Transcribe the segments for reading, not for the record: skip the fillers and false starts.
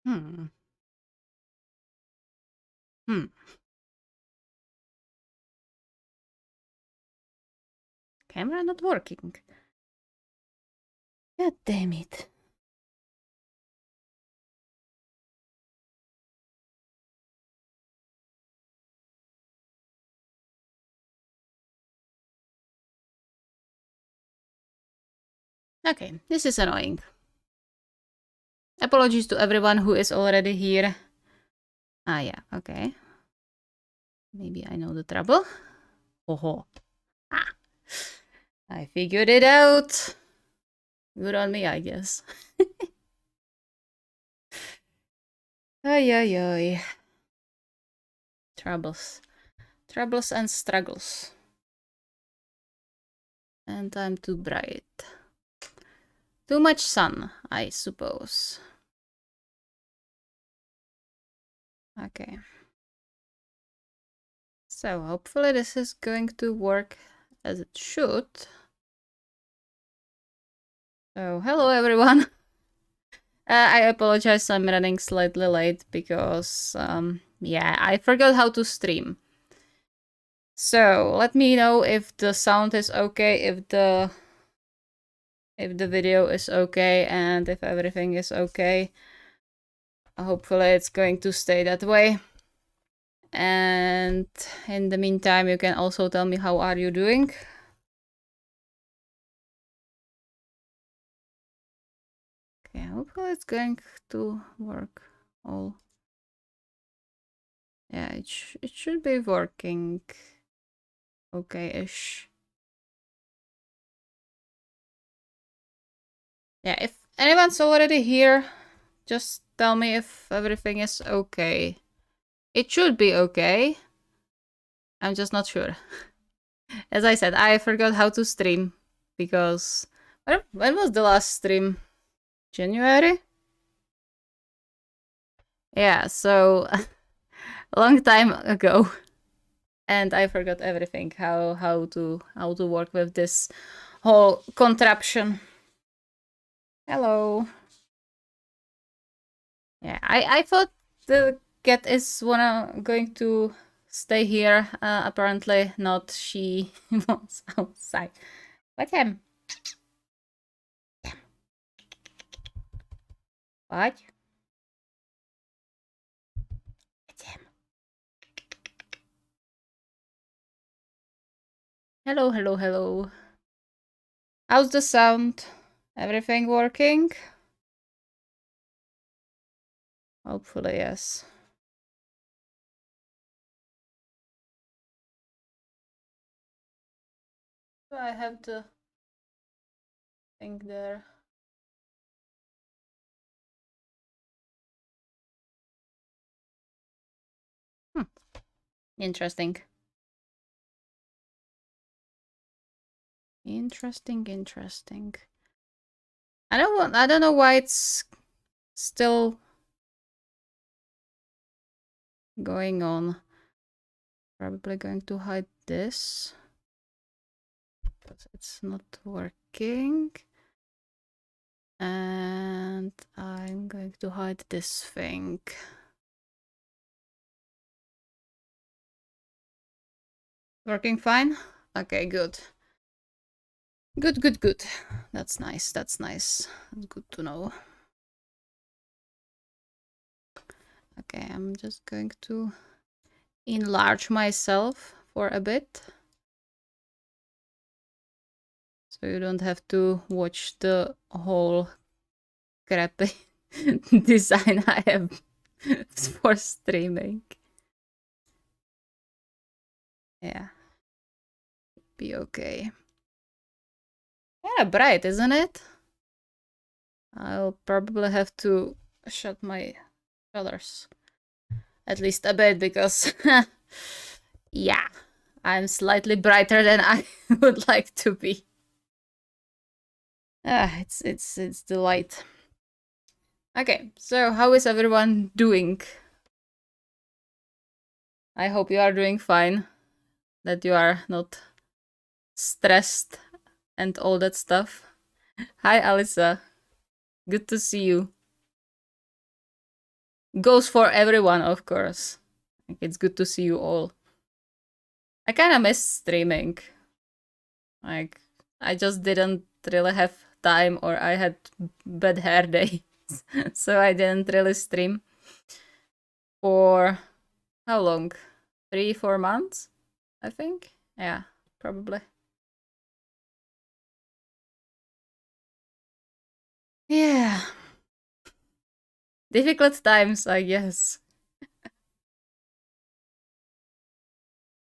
Hmm. Hmm. Camera not working. God damn it. Okay, this is annoying. Apologies to everyone who is already here. Ah, yeah, okay. Maybe I know the trouble. Oh, ah, I figured it out. Good on me, I guess. Ay, ay, ay. Troubles. Troubles and struggles. And I'm too bright. Too much sun, I suppose. Okay. So hopefully this is going to work as it should. So hello everyone. I apologize, I'm running slightly late because yeah, I forgot how to stream. So let me know if the sound is okay, if the video is okay, and if everything is okay. Hopefully it's going to stay that way. And in the meantime, you can also tell me how are you doing. Okay, hopefully it's going to work all. Yeah, it should be working okay-ish. Yeah, if anyone's already here, just tell me if everything is okay. It should be okay. I'm just not sure. As I said, I forgot how to stream because when was the last stream? January? Yeah, so a long time ago. And I forgot everything, how to work with this whole contraption. Hello. Yeah, I thought the cat is going to stay here. Apparently not. She wants outside. What him? What? What him? Hello, hello, hello. How's the sound? Everything working? Hopefully, yes. I have the thing there. Interesting. Interesting. I don't know why it's still going on. Probably going to hide this. But it's not working. And I'm going to hide this thing. Working fine? Okay, good. Good. That's nice, that's nice. That's good to know. Okay, I'm just going to enlarge myself for a bit. So you don't have to watch the whole crappy design I have for streaming. Yeah. Be okay. Yeah, bright, isn't it? I'll probably have to shut my shutters. At least a bit, because yeah, I'm slightly brighter than I would like to be. Ah, it's the light. Okay, so how is everyone doing? I hope you are doing fine. That you are not stressed and all that stuff. Hi, Alyssa. Good to see you. goes for everyone, of course. Like, it's good to see you all. I kind of miss streaming. Like, I just didn't really have time, or I had bad hair days, so I didn't really stream for how long? 3-4 months, I think. Yeah, probably. Yeah. Difficult times, I guess.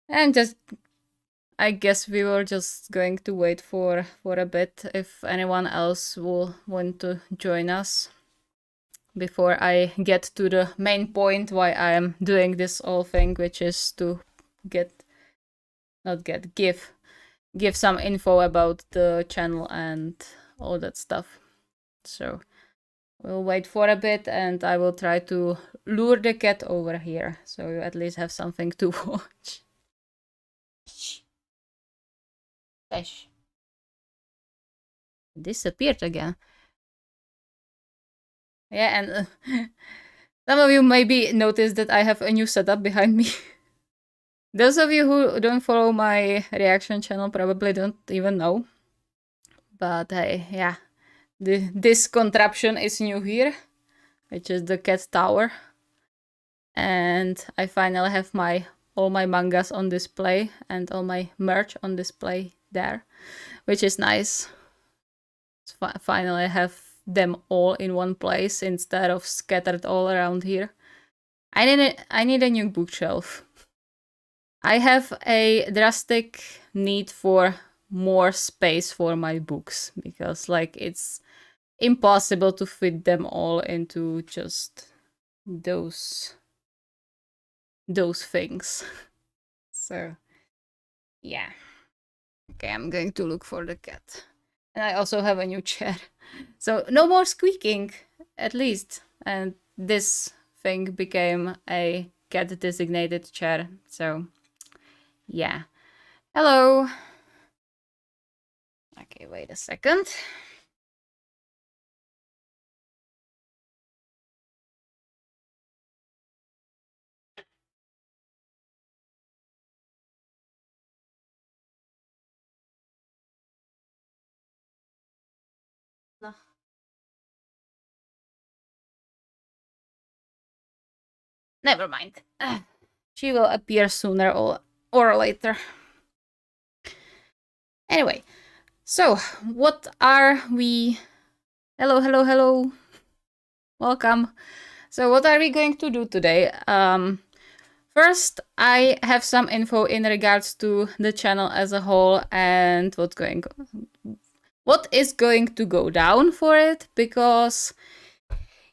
And just, I guess we were just going to wait for a bit if anyone else will want to join us before I get to the main point why I am doing this whole thing, which is to give some info about the channel and all that stuff. So we'll wait for a bit, and I will try to lure the cat over here, so you at least have something to watch. Shh. Fish. Disappeared again. Yeah, and some of you maybe noticed that I have a new setup behind me. Those of you who don't follow my reaction channel probably don't even know. But yeah, this contraption is new here, which is the cat tower. And I finally have all my mangas on display and all my merch on display there, which is nice. Finally I have them all in one place instead of scattered all around here. I need a new bookshelf. I have a drastic need for more space for my books, because like it's impossible to fit them all into just those things. So yeah. Okay, I'm going to look for the cat. And I also have a new chair. So no more squeaking, at least. And this thing became a cat designated chair. So yeah. Hello. Okay, wait a second. No. Never mind. She will appear sooner or later. Anyway, so what are we... Hello, hello, hello. Welcome. So what are we going to do today? First, I have some info in regards to the channel as a whole and what is going to go down for it, because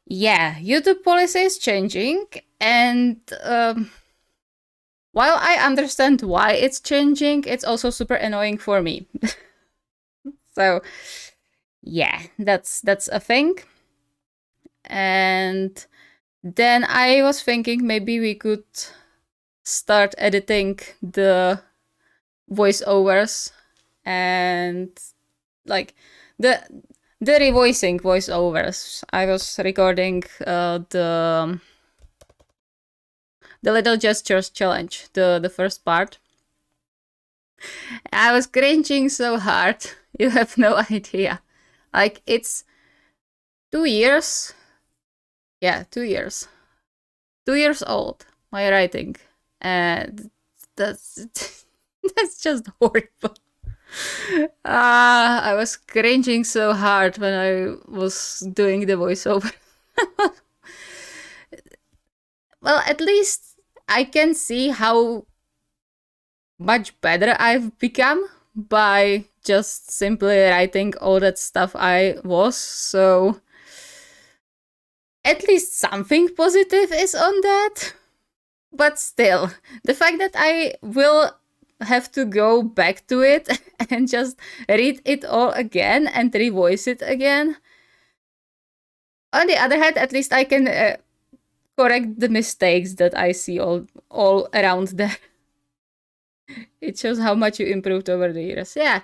yeah, YouTube policy is changing, and while I understand why it's changing, it's also super annoying for me. So yeah, that's a thing. And then I was thinking maybe we could start editing the voiceovers and like the revoicing voiceovers. I was recording the Little Gestures challenge, the first part. I was cringing so hard. You have no idea. Like, it's 2 years. Yeah, 2 years. 2 years old, my writing. And that's that's just horrible. I was cringing so hard when I was doing the voiceover. Well, at least I can see how much better I've become by just simply writing all that stuff I was. So at least something positive is on that. But still, the fact that I will have to go back to it and just read it all again and revoice it again. On the other hand, at least I can correct the mistakes that I see all around there. It shows how much you improved over the years. Yeah.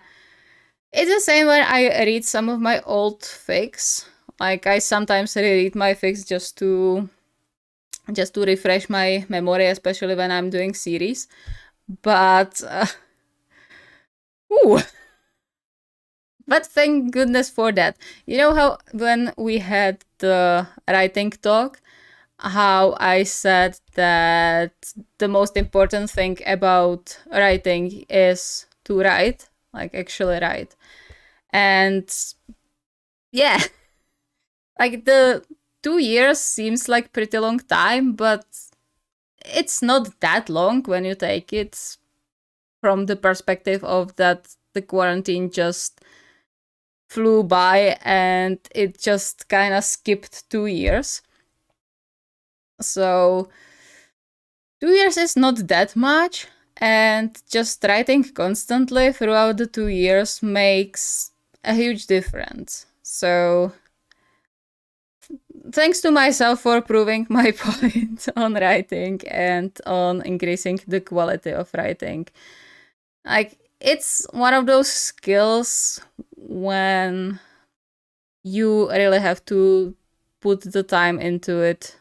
It's the same when I read some of my old fics. Like, I sometimes reread my fics just to just to refresh my memory, especially when I'm doing series. But ooh, but thank goodness for that. You know how when we had the writing talk, how I said that the most important thing about writing is to write, like actually write. And yeah, like the 2 years seems like pretty long time, but it's not that long when you take it from the perspective of that the quarantine just flew by and it just kind of skipped 2 years. So 2 years is not that much, and just writing constantly throughout the 2 years makes a huge difference. So thanks to myself for proving my point on writing and on increasing the quality of writing. Like, it's one of those skills when you really have to put the time into it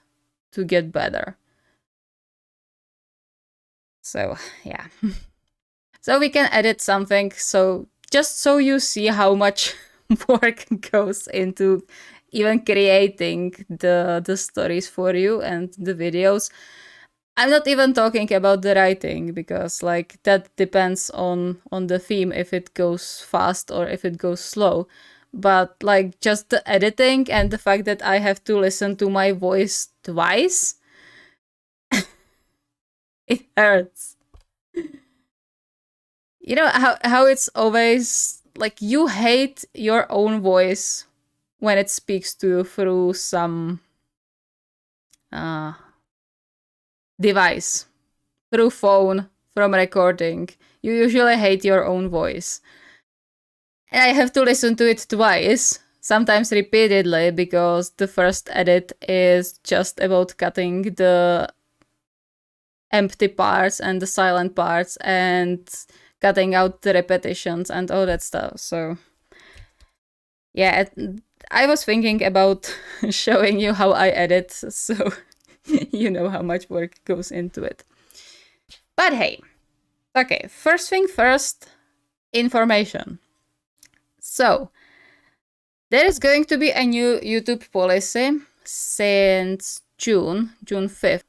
to get better. So, yeah. So we can edit something, so just so you see how much work goes into even creating the stories for you and the videos. I'm not even talking about the writing, because like that depends on the theme, if it goes fast or if it goes slow. But like just the editing and the fact that I have to listen to my voice twice, it hurts. You know how it's always like you hate your own voice when it speaks to you through some uh, device, through phone, from recording. You usually hate your own voice. And I have to listen to it twice, sometimes repeatedly, because the first edit is just about cutting the empty parts and the silent parts and cutting out the repetitions and all that stuff. So yeah, I was thinking about showing you how I edit, so you know how much work goes into it. But hey, okay, first thing first, information. So there is going to be a new YouTube policy since June 5th,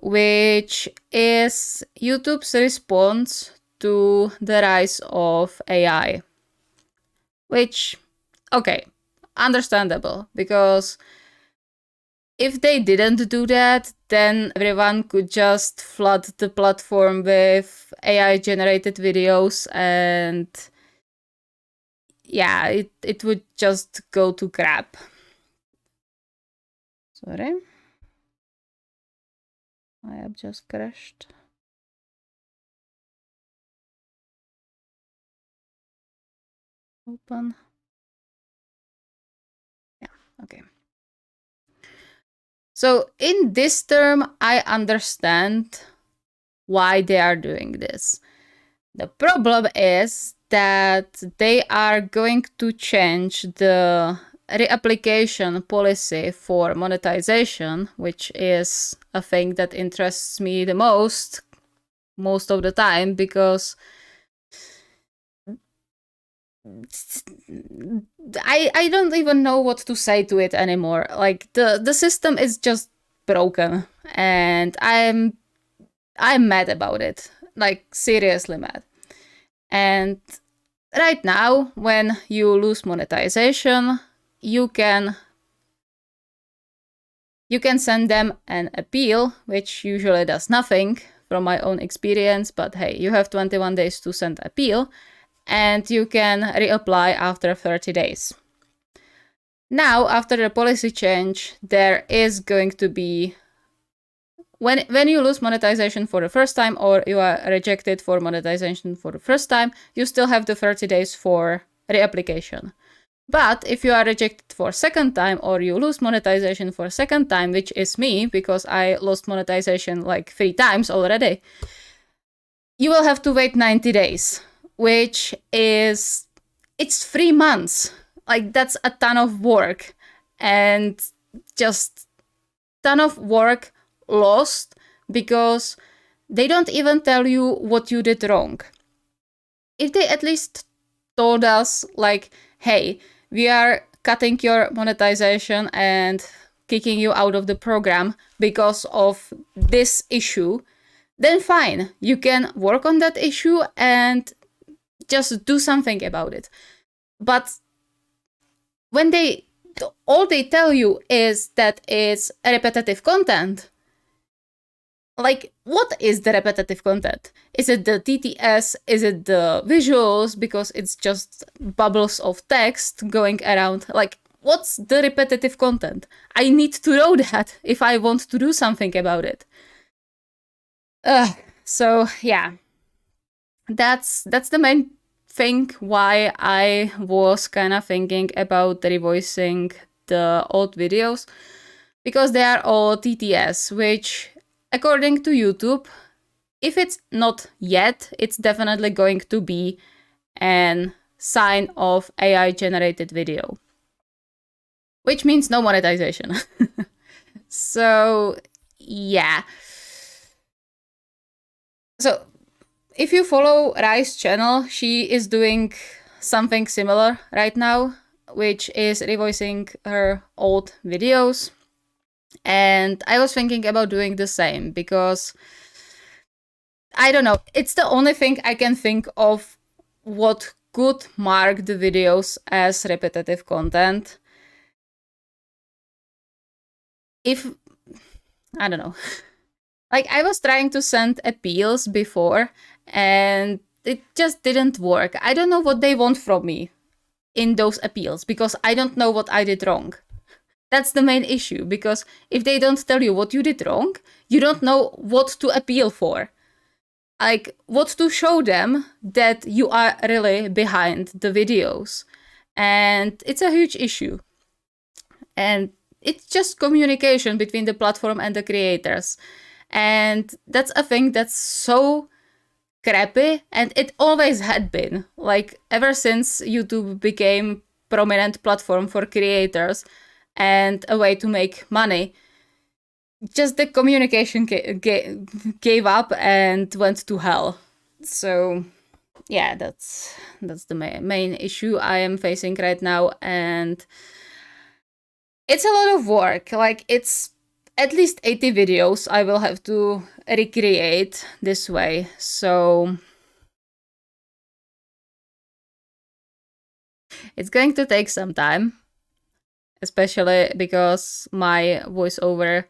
which is YouTube's response to the rise of AI. Which, okay, understandable, because if they didn't do that, then everyone could just flood the platform with AI-generated videos, and yeah, it would just go to crap. Sorry. I have just crashed. Open. Yeah, okay. So in this term, I understand why they are doing this. The problem is that they are going to change the reapplication policy for monetization, which is a thing that interests me the most of the time, because I don't even know what to say to it anymore. Like the system is just broken, and I'm mad about it. Like seriously mad. And right now, when you lose monetization, you can send them an appeal, which usually does nothing from my own experience, but hey, you have 21 days to send appeal, and you can reapply after 30 days. Now, after the policy change, there is going to be, when you lose monetization for the first time, or you are rejected for monetization for the first time, you still have the 30 days for reapplication. But if you are rejected for second time, or you lose monetization for second time, which is me, because I lost monetization like 3 times already, you will have to wait 90 days, which is, it's 3 months. Like, that's a ton of work, and just ton of work lost because they don't even tell you what you did wrong. If they at least told us, like, hey, we are cutting your monetization and kicking you out of the program because of this issue, then fine, you can work on that issue and just do something about it. But when all they tell you is that it's repetitive content, like, what is the repetitive content? Is it the TTS? Is it the visuals? Because it's just bubbles of text going around. Like, what's the repetitive content? I need to know that if I want to do something about it. So yeah, that's the main thing why I was kind of thinking about revoicing the old videos, because they are all TTS, which, according to YouTube, if it's not yet, it's definitely going to be an sign of AI generated video, which means no monetization. So yeah. So if you follow Rai's channel, she is doing something similar right now, which is revoicing her old videos. And I was thinking about doing the same because, I don't know, it's the only thing I can think of what could mark the videos as repetitive content. If, I don't know, like, I was trying to send appeals before and it just didn't work. I don't know what they want from me in those appeals because I don't know what I did wrong. That's the main issue, because if they don't tell you what you did wrong, you don't know what to appeal for. Like, what to show them that you are really behind the videos. And it's a huge issue. And it's just communication between the platform and the creators. And that's a thing that's so crappy, and it always had been. Like, ever since YouTube became prominent platform for creators and a way to make money, just the communication gave up and went to hell. So yeah, that's the main issue I am facing right now, and it's a lot of work. Like, it's at least 80 videos I will have to recreate this way. So it's going to take some time, especially because my voiceover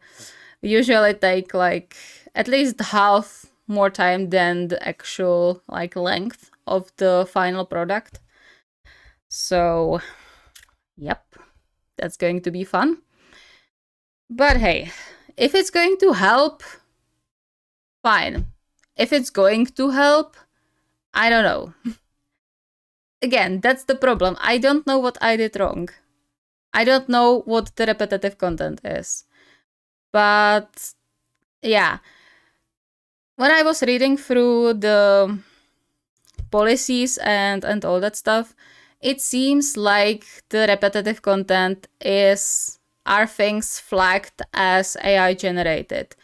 usually take like at least half more time than the actual like length of the final product. So yep, that's going to be fun. But hey, if it's going to help, fine. If it's going to help, I don't know. Again, that's the problem. I don't know what I did wrong. I don't know what the repetitive content is. But yeah, when I was reading through the policies and all that stuff, it seems like the repetitive content are things flagged as AI generated,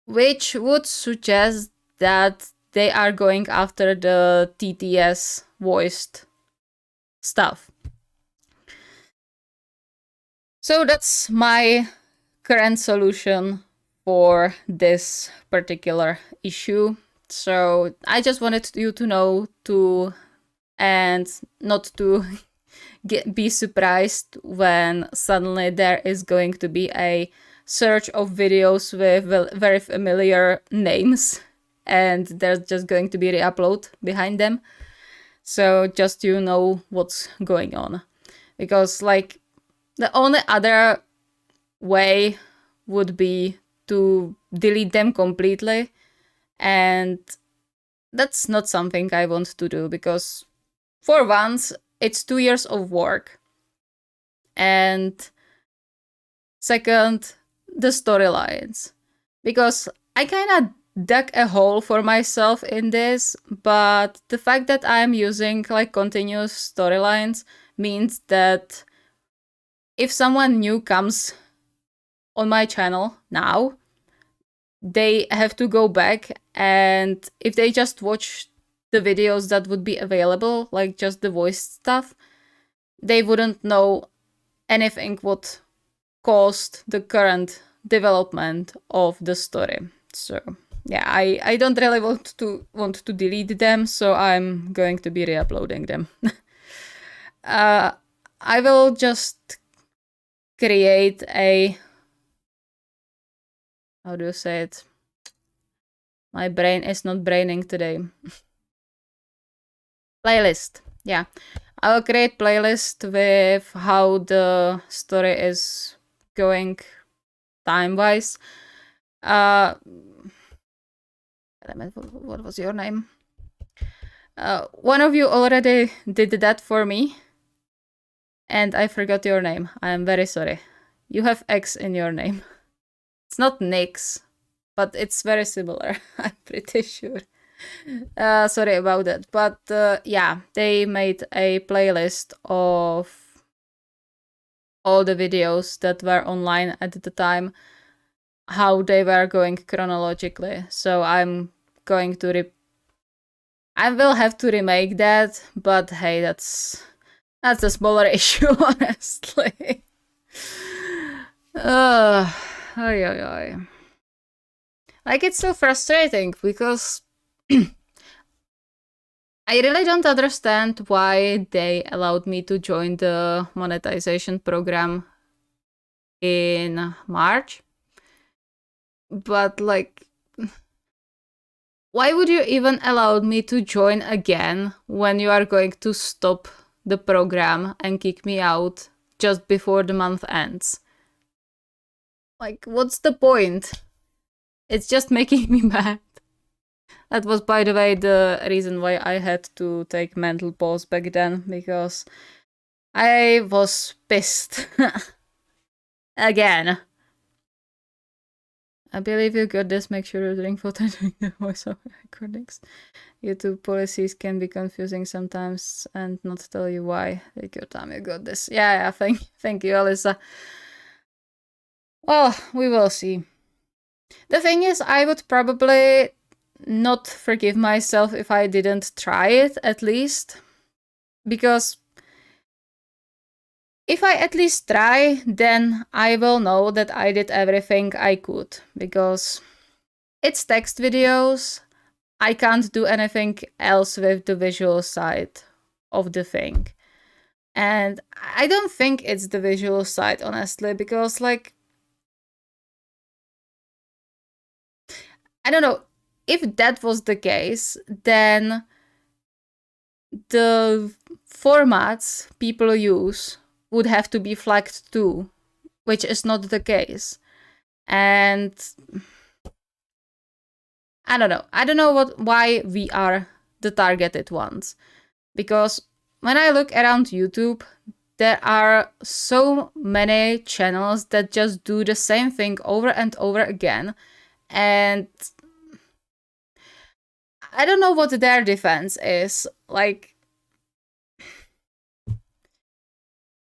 which would suggest that they are going after the TTS voiced stuff. So that's my current solution for this particular issue. So I just wanted you to know and not to be surprised when suddenly there is going to be a search of videos with very familiar names and there's just going to be re-upload behind them. So just you know what's going on. Because like the only other way would be to delete them completely, and that's not something I want to do, because for once it's 2 years of work, and second, the storylines, because I kind of dug a hole for myself in this, but the fact that I'm using like continuous storylines means that if someone new comes on my channel now, they have to go back, and if they just watch the videos that would be available, like just the voice stuff, they wouldn't know anything what caused the current development of the story. So yeah, I don't really want to delete them, so I'm going to be re-uploading them. I will just create a, how do you say it? My brain is not braining today. Playlist. Yeah. I will create playlist with how the story is going time-wise. What was your name? One of you already did that for me, and I forgot your name. I am very sorry. You have X in your name. It's not Nix, but it's very similar. I'm pretty sure. Sorry about that. But yeah, they made a playlist of all the videos that were online at the time, how they were going chronologically. So I'm going to I will have to remake that, but hey, that's a smaller issue, honestly. Ay, ay, ay. Like, it's so frustrating because I really don't understand why they allowed me to join the monetization program in March. But, like, why would you even allow me to join again when you are going to stop the program and kick me out just before the month ends? Like, what's the point? It's just making me mad. That was, by the way, the reason why I had to take mental pause back then, because I was pissed. Again. I believe you got this. Make sure you drink water during the voiceover recordings. YouTube policies can be confusing sometimes and not tell you why. Take your time, you got this. Yeah, thank you, Alyssa. Well, we will see. The thing is, I would probably not forgive myself if I didn't try it, at least. Because if I at least try, then I will know that I did everything I could. Because it's text videos. I can't do anything else with the visual side of the thing. And I don't think it's the visual side, honestly, because, like, I don't know, if that was the case, then the formats people use would have to be flagged too, which is not the case. And I don't know. I don't know why we are the targeted ones. Because when I look around YouTube, there are so many channels that just do the same thing over and over again. And I don't know what their defense is. Like,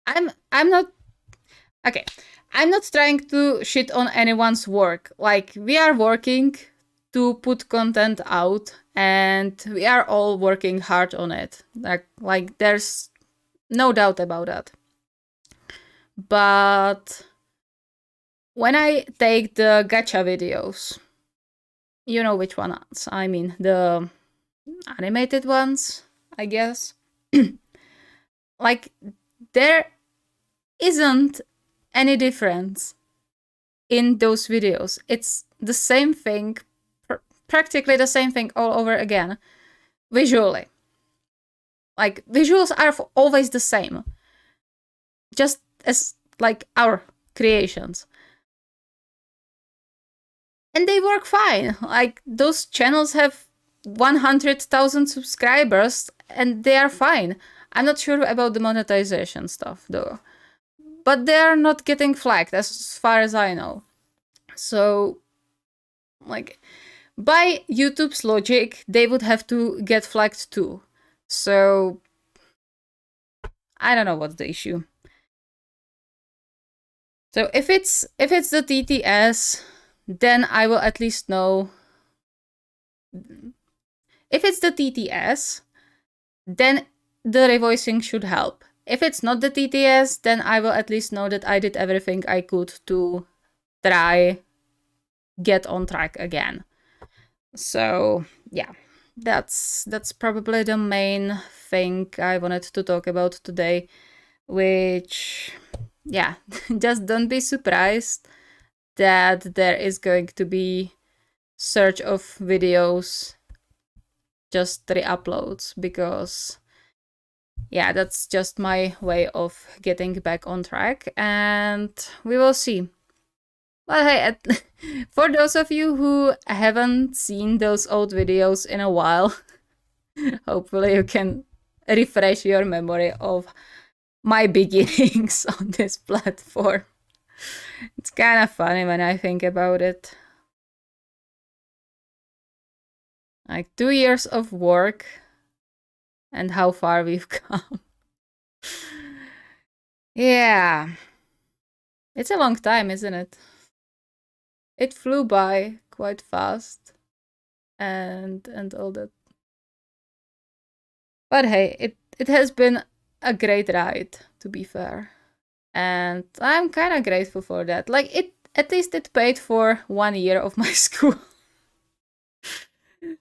I'm not okay. I'm not trying to shit on anyone's work. Like, we are working to put content out, and we are all working hard on it. Like there's no doubt about that. But when I take the gacha videos, you know which ones I mean, the animated ones, I guess. Like, there isn't any difference in those videos. It's the same thing, practically the same thing all over again, visually. Like, visuals are always the same, just as, like, our creations. And they work fine. Like, those channels have 100,000 subscribers, and they are fine. I'm not sure about the monetization stuff, though. But they are not getting flagged, as far as I know. So, like, by YouTube's logic, they would have to get flagged too. So, I don't know what's the issue. So if it's the TTS, then I will at least know. If it's the TTS, then the revoicing should help. If it's not the TTS, then I will at least know that I did everything I could to try get on track again. So yeah, that's probably the main thing I wanted to talk about today, which, yeah, just don't be surprised that there is going to be search of videos, just re-uploads, because yeah, that's just my way of getting back on track, and we will see. Well, hey, for those of you who haven't seen those old videos in a while, hopefully you can refresh your memory of my beginnings on this platform. It's kind of funny when I think about it. Like 2 years of work and how far we've come. Yeah. It's a long time, isn't it? It flew by quite fast and all that. But hey, it has been a great ride, to be fair. And I'm kind of grateful for that. Like, at least it paid for 1 year of my school.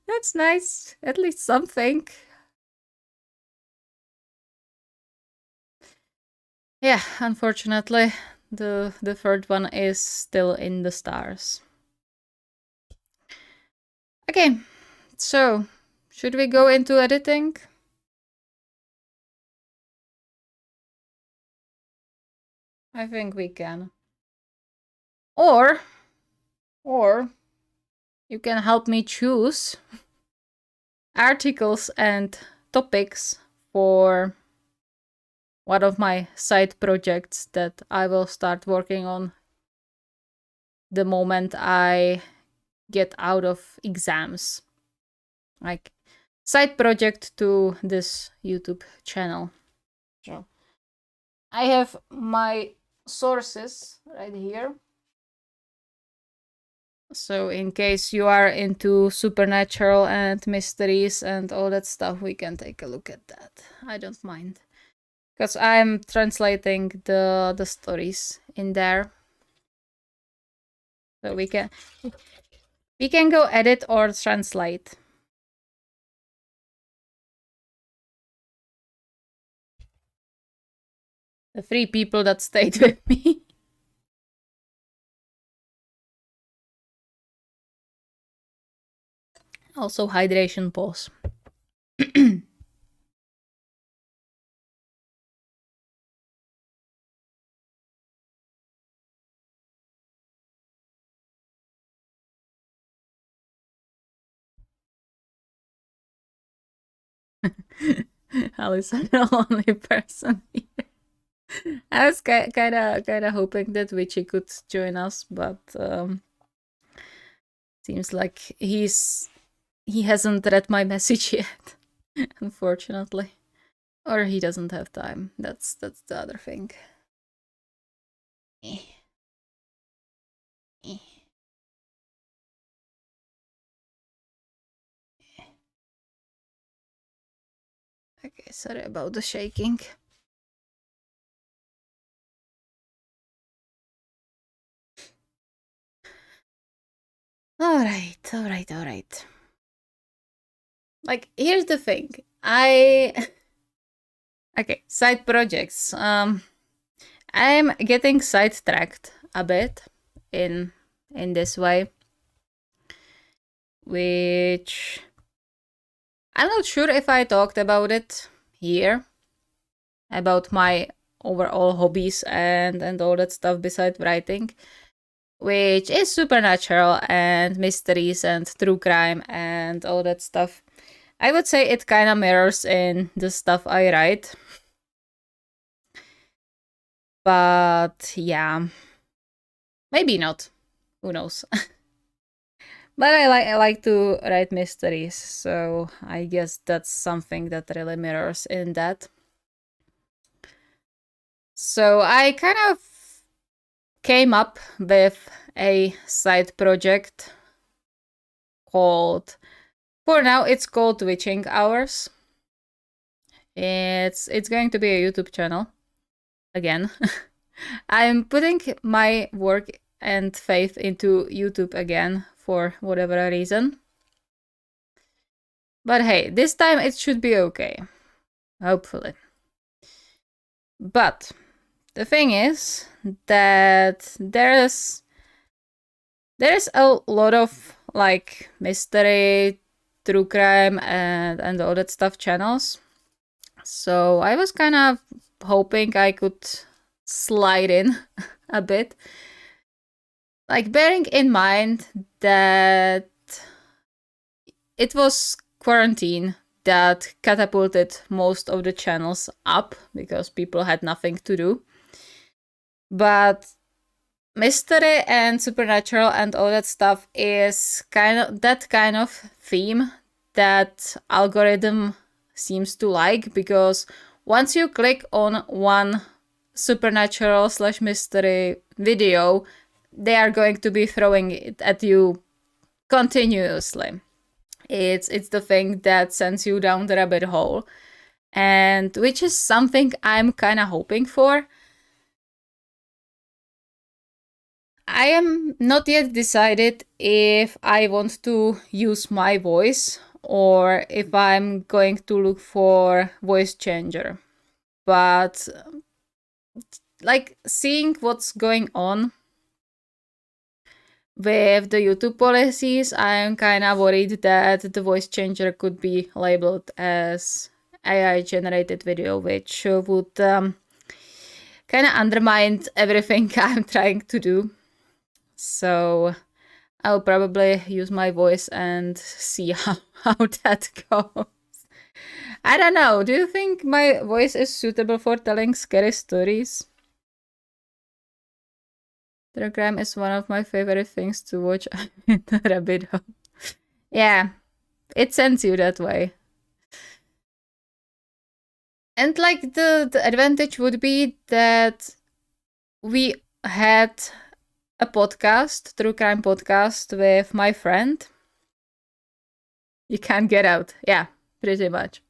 That's nice. At least something. Yeah, unfortunately, the third one is still in the stars. Okay, so should we go into editing? I think we can. Or you can help me choose articles and topics for one of my side projects that I will start working on the moment I get out of exams. Like, side project to this YouTube channel. So I have my sources right here. So in case you are into supernatural and mysteries and all that stuff, we can take a look at that. I don't mind. Because I'm translating the stories in there. So we can go edit or translate. The 3 people that stayed with me. Also hydration pause. Alison, the only person here. I was kind of hoping that Witchy could join us, but seems like he hasn't read my message yet, unfortunately, or he doesn't have time. That's the other thing. Okay, sorry about the shaking. All right. Like, here's the thing. Okay, side projects. I'm getting sidetracked a bit in this way, which I'm not sure if I talked about it here, about my overall hobbies and all that stuff besides writing, which is supernatural and mysteries and true crime and all that stuff. I would say it kind of mirrors in the stuff I write. But yeah, maybe not. Who knows? But I like to write mysteries, so I guess that's something that really mirrors in that. So I kind of came up with a side project called, for now it's called Witching Hours. It's going to be a YouTube channel again. I'm putting my work and faith into YouTube again for whatever reason. But hey, this time it should be okay. Hopefully. But the thing is that there's a lot of like mystery, true crime, and all that stuff channels. So I was kind of hoping I could slide in a bit. Like, bearing in mind that it was quarantine that catapulted most of the channels up because people had nothing to do. But mystery and supernatural and all that stuff is kind of that kind of theme that algorithm seems to like, because once you click on one supernatural / mystery video, they are going to be throwing it at you continuously. It's the thing that sends you down the rabbit hole, and which is something I'm kind of hoping for. I am not yet decided if I want to use my voice or if I'm going to look for voice changer. But like, seeing what's going on with the YouTube policies, I'm kind of worried that the voice changer could be labeled as AI generated video, which would kind of undermine everything I'm trying to do. So I'll probably use my voice and see how that goes. I don't know. Do you think my voice is suitable for telling scary stories? True crime is one of my favorite things to watch in the rabbit hole. Yeah, it sends you that way. And like the advantage would be that we had a podcast, true crime podcast, with my friend. You can't get out. Yeah, pretty much.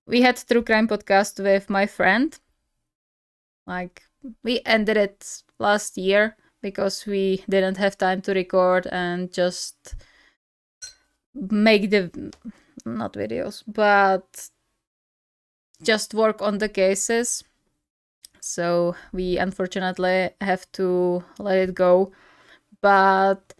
We had true crime podcast with my friend. Like, we ended it last year because we didn't have time to record and just make not videos, but just work on the cases. So we unfortunately have to let it go. But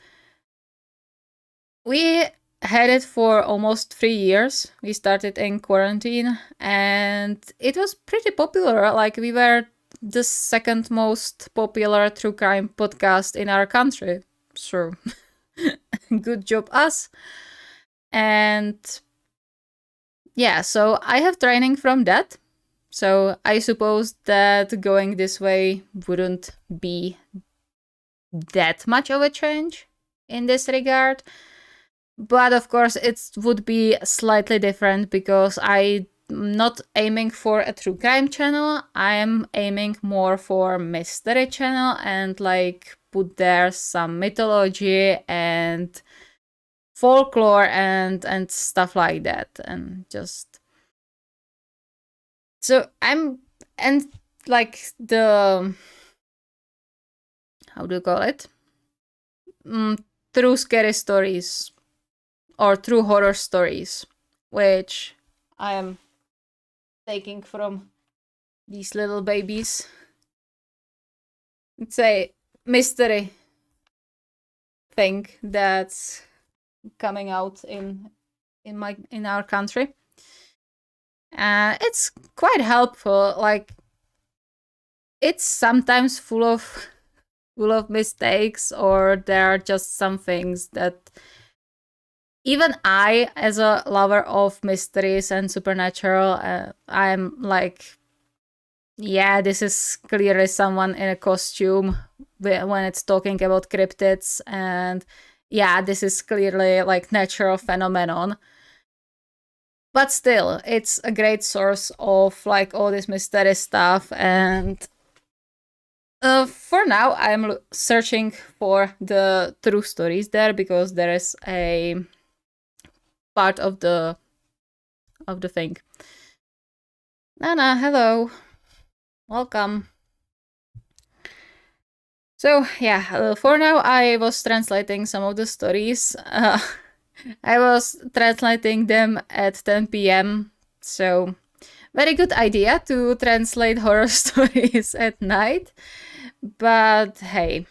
we had it for almost 3 years. We started in quarantine and it was pretty popular. Like, we were the second most popular true crime podcast in our country. So good job us. And yeah, so I have training from that. So I suppose that going this way wouldn't be that much of a change in this regard. But of course, it would be slightly different because I'm not aiming for a true crime channel. I am aiming more for mystery channel and like put there some mythology and folklore and stuff like that, and just so I'm and like the how do you call it? True scary stories or true horror stories, which I am taking from these little babies. It's a mystery thing that's coming out in our country. It's quite helpful. Like, it's sometimes full of mistakes, or there are just some things that even I, as a lover of mysteries and supernatural, I'm like, yeah, this is clearly someone in a costume when it's talking about cryptids, and yeah, this is clearly like natural phenomenon. But still, it's a great source of like all this mystery stuff, and For now, I'm searching for the true stories there because there is a part of the thing. Nana, hello, welcome. So yeah, for now I was translating some of the stories. I was translating them at 10 p.m. So very good idea to translate horror stories at night. But hey,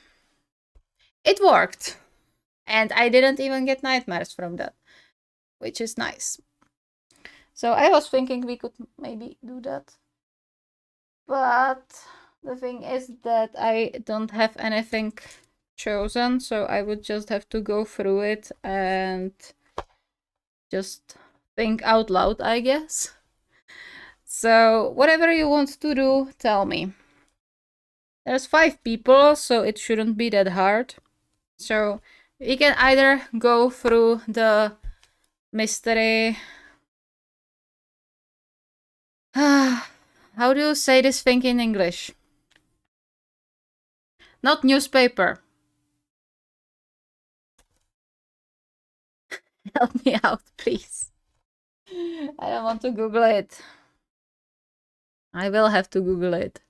it worked. And I didn't even get nightmares from that, which is nice. So I was thinking we could maybe do that. But the thing is that I don't have anything chosen, so I would just have to go through it and just think out loud, I guess. So whatever you want to do, tell me. There's 5 people, so it shouldn't be that hard. So we can either go through the mystery. How do you say this thing in English? Not newspaper. Help me out, please. I don't want to Google it. I will have to Google it.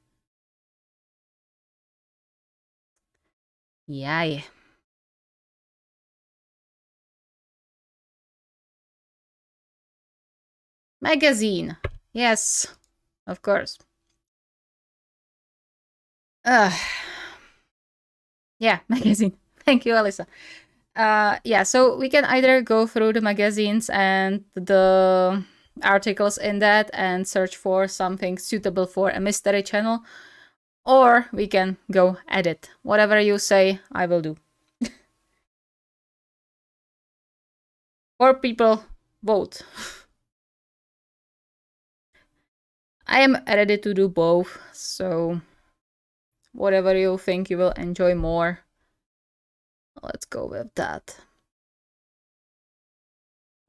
Yay. Magazine. Yes, of course. Yeah, magazine. Thank you, Alyssa. Yeah, so we can either go through the magazines and the articles in that and search for something suitable for a mystery channel, or we can go edit. Whatever you say, I will do. Or people vote. I am ready to do both, so whatever you think you will enjoy more, let's go with that.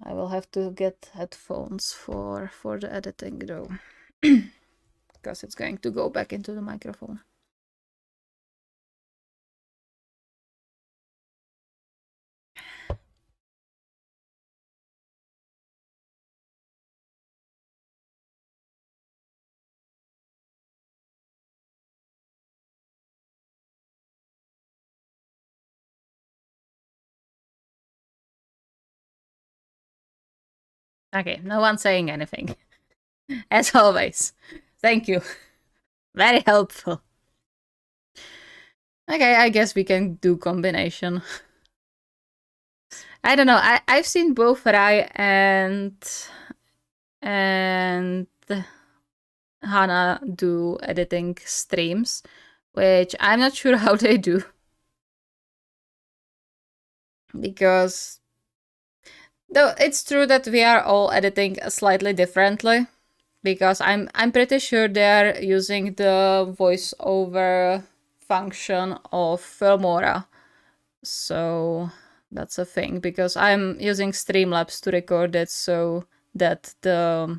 I will have to get headphones for the editing though, because it's going to go back into the microphone. Okay, no one saying anything. As always. Thank you. Very helpful. Okay, I guess we can do combination. I don't know. I've seen both Rai and Hannah do editing streams, which I'm not sure how they do. Because though it's true that we are all editing slightly differently, because I'm pretty sure they're using the voiceover function of Filmora. So that's a thing, because I'm using Streamlabs to record it so that the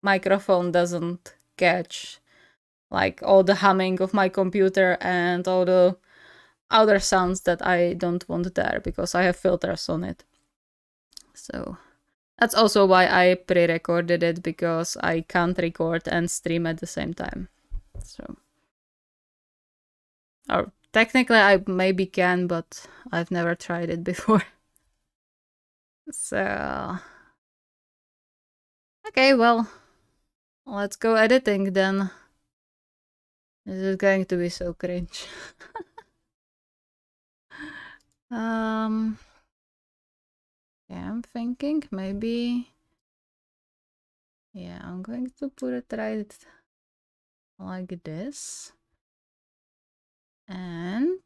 microphone doesn't catch like all the humming of my computer and all the other sounds that I don't want there, because I have filters on it. So that's also why I pre-recorded it, because I can't record and stream at the same time. So, or technically I maybe can, but I've never tried it before. So, okay, well, let's go editing then. This is going to be so cringe. Yeah, I'm thinking maybe. Yeah, I'm going to put it right like this. And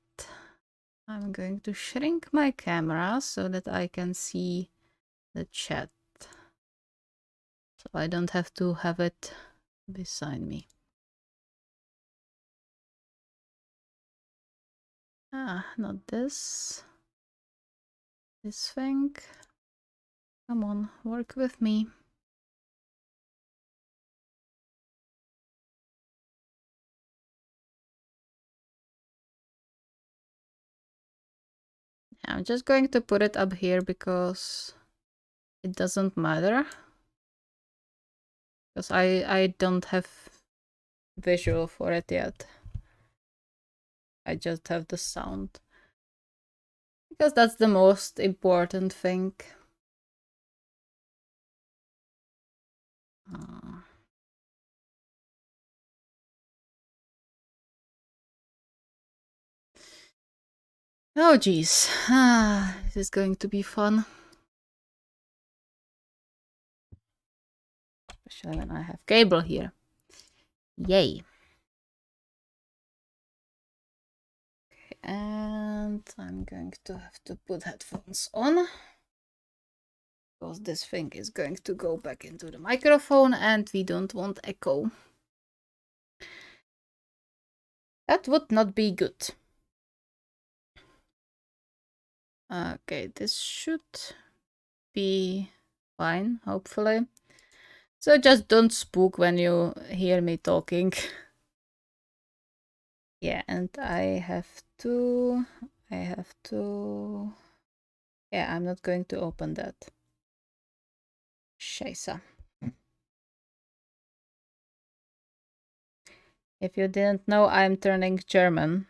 I'm going to shrink my camera so that I can see the chat. So I don't have to have it beside me. Ah, not this. This thing. Come on, work with me. I'm just going to put it up here because it doesn't matter. Because I don't have visual for it yet. I just have the sound. Because that's the most important thing. Oh geez, this is going to be fun. Especially when I have cable here. Yay. Okay, and I'm going to have to put headphones on. Because this thing is going to go back into the microphone and we don't want echo. That would not be good. Okay, this should be fine, hopefully. So just don't spook when you hear me talking. Yeah, and I have to... Yeah, I'm not going to open that. Scheiße. If you didn't know, I'm turning German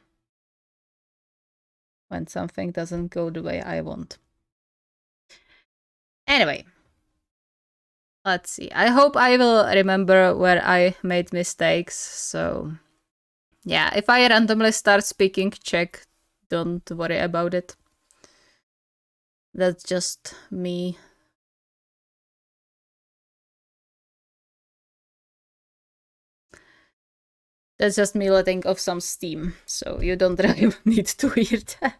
when something doesn't go the way I want. Anyway, let's see. I hope I will remember where I made mistakes. So, yeah, if I randomly start speaking Czech, don't worry about it. That's just me. That's just me letting off some steam. So you don't really need to hear that.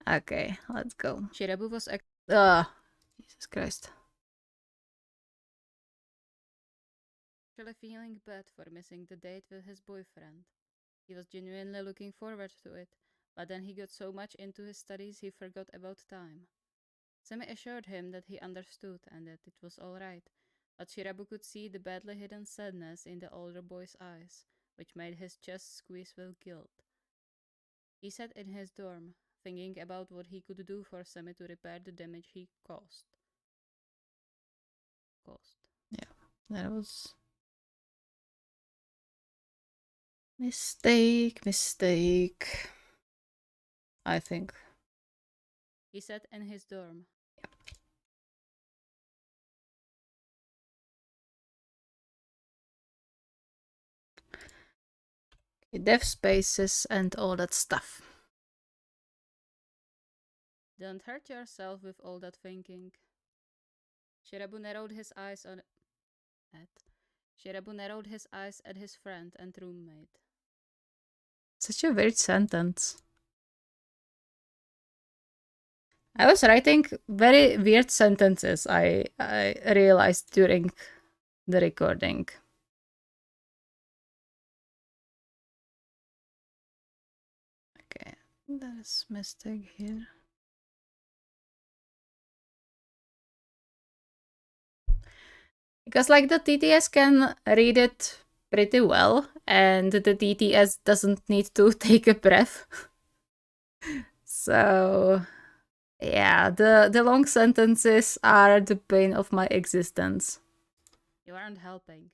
Okay, let's go. Shirabu was Jesus Christ. Actually feeling bad for missing the date with his boyfriend. He was genuinely looking forward to it, but then he got so much into his studies he forgot about time. Semi assured him that he understood and that it was all right, but Shirabu could see the badly hidden sadness in the older boy's eyes, which made his chest squeeze with guilt. He sat in his dorm, thinking about what he could do for Semi to repair the damage he caused. Yeah, that was... Mistake. I think. He sat in his dorm. Yep. Okay, dev spaces and all that stuff. Don't hurt yourself with all that thinking. Shirabu narrowed his eyes at his friend and roommate. Such a weird sentence. I was writing very weird sentences, I realized during the recording. Okay, there's mistake here. Because like the TTS can read it pretty well, and the TTS doesn't need to take a breath. So yeah, the long sentences are the pain of my existence. You aren't helping.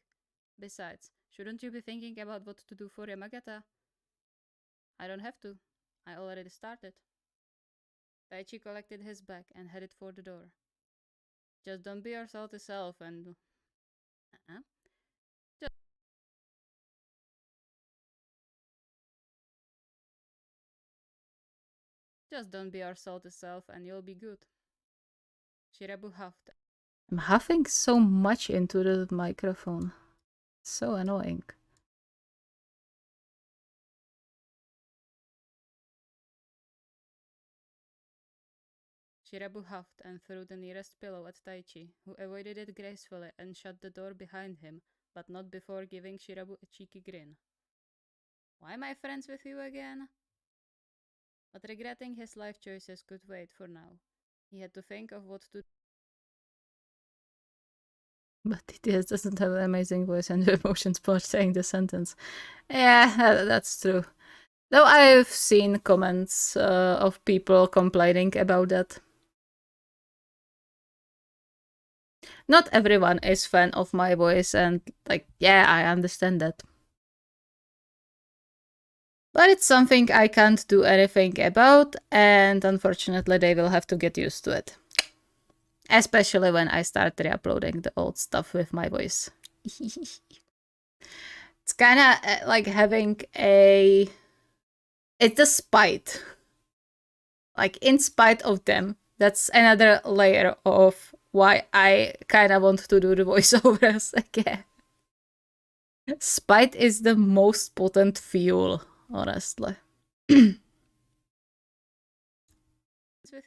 Besides, shouldn't you be thinking about what to do for Yamagata? I don't have to. I already started. Taichi collected his bag and headed for the door. Just don't be your salty self and... Just don't be your salty self and you'll be good. Shirabu huffed. I'm huffing so much into the microphone. So annoying. Shirabu huffed and threw the nearest pillow at Taichi, who avoided it gracefully and shut the door behind him, but not before giving Shirabu a cheeky grin. Why am I friends with you again? But regretting his life choices could wait for now. He had to think of what to... But TTS doesn't have an amazing voice and emotions for saying the sentence. Yeah, that's true. Though I've seen comments of people complaining about that. Not everyone is fan of my voice, and like, yeah, I understand that. But it's something I can't do anything about, and unfortunately, they will have to get used to it. Especially when I start re-uploading the old stuff with my voice. It's kind of like having a... It's a spite. Like, in spite of them. That's another layer of why I kind of want to do the voiceovers again. Spite is the most potent fuel, honestly. With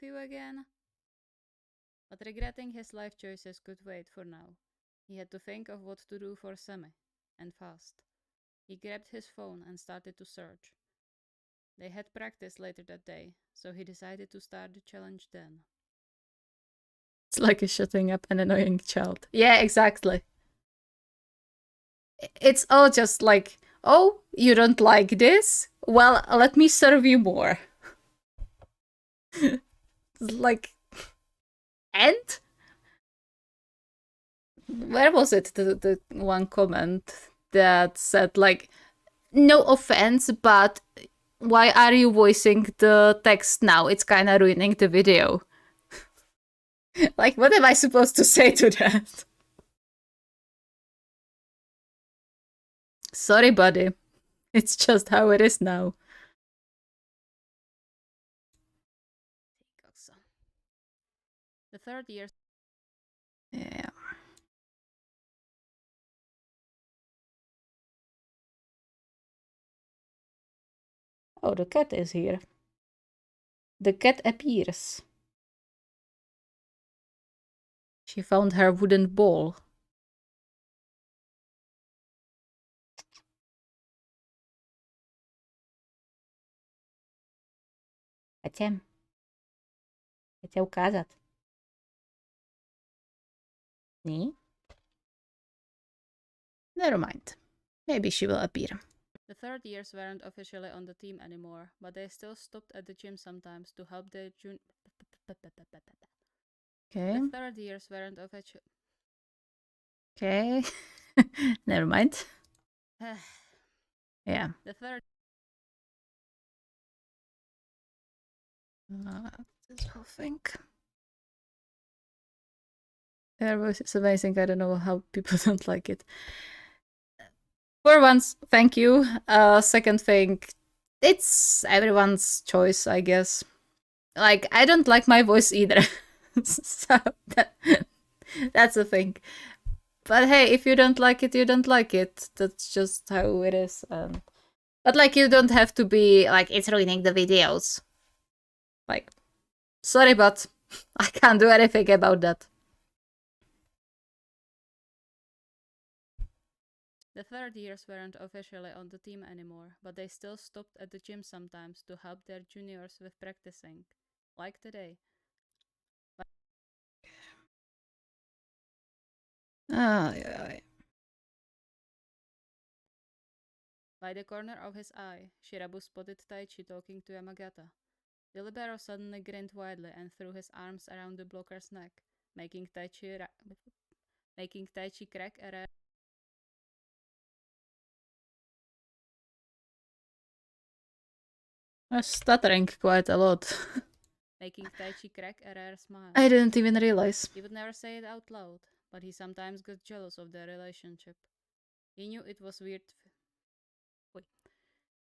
you again. But regretting his life choices could wait for now. He had to think of what to do for Sammy, and fast. He grabbed his phone and started to search. They had practice later that day, so he decided to start the challenge then. It's like a shutting up an annoying child. Yeah, exactly. It's all just like, oh, you don't like this? Well, let me serve you more. Like, and? Where was it? The one comment that said, like, no offense, but why are you voicing the text now? It's kind of ruining the video. Like, what am I supposed to say to that? Sorry, buddy. It's just how it is now. The third year. Yeah. Oh, the cat is here. The cat appears. She found her wooden ball. Хотя ukázat. Nee? Never mind. Maybe she will appear. The third years weren't officially on the team anymore, but they still stopped at the gym sometimes to help their Okay. The third years weren't officially. Okay. Never mind. Yeah. The third. This whole thing. Their voice is amazing. I don't know how people don't like it. For once, thank you. Second thing, it's everyone's choice, I guess. Like, I don't like my voice either. So that's the thing. But hey, if you don't like it, you don't like it. That's just how it is. But like, you don't have to be like, it's ruining the videos. Like, sorry, but I can't do anything about that. The third years weren't officially on the team anymore, but they still stopped at the gym sometimes to help their juniors with practicing. Like today. Yeah. By the corner of his eye, Shirabu spotted Taichi talking to Yamagata. The libero suddenly grinned widely and threw his arms around the blocker's neck, making Taichi crack a rare... I'm stuttering quite a lot. Making Taichi crack a rare smile. I didn't even realize. He would never say it out loud, but he sometimes got jealous of their relationship. He knew it was weird.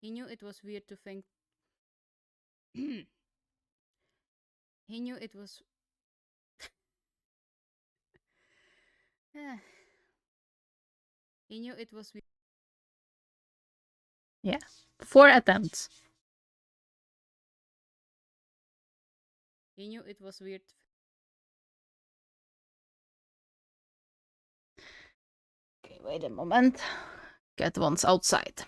He knew it was weird to think. He knew it was. He knew it was weird. Yeah, 4 attempts. He knew it was weird. Okay, wait a moment. Cat wants outside.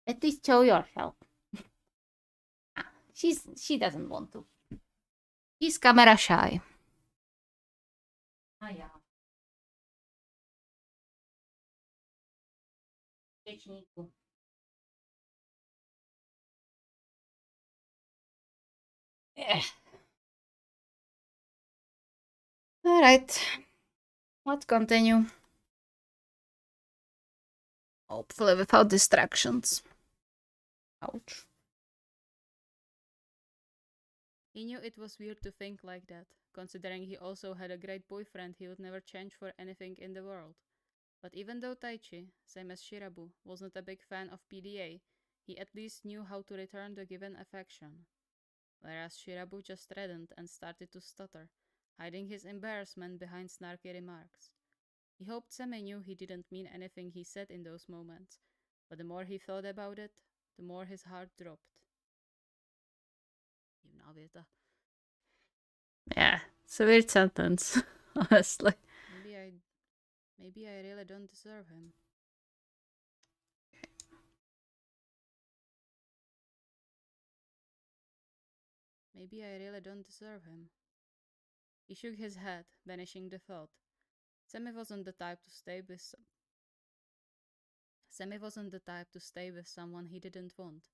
At least show yourself. She doesn't want to. She's camera shy. Ah ja. Řečníku. Yeah. All right. Let's continue. Hopefully without distractions. Ouch. He knew it was weird to think like that, considering he also had a great boyfriend he would never change for anything in the world. But even though Taichi, same as Shirabu, wasn't a big fan of PDA, he at least knew how to return the given affection. Whereas Shirabu just reddened and started to stutter, hiding his embarrassment behind snarky remarks. He hoped Seme knew he didn't mean anything he said in those moments, but the more he thought about it, the more his heart dropped. Yeah, it's a weird sentence, honestly. Maybe I really don't deserve him. Maybe I really don't deserve him. He shook his head, banishing the thought. Semi wasn't the type to stay with someone he didn't want.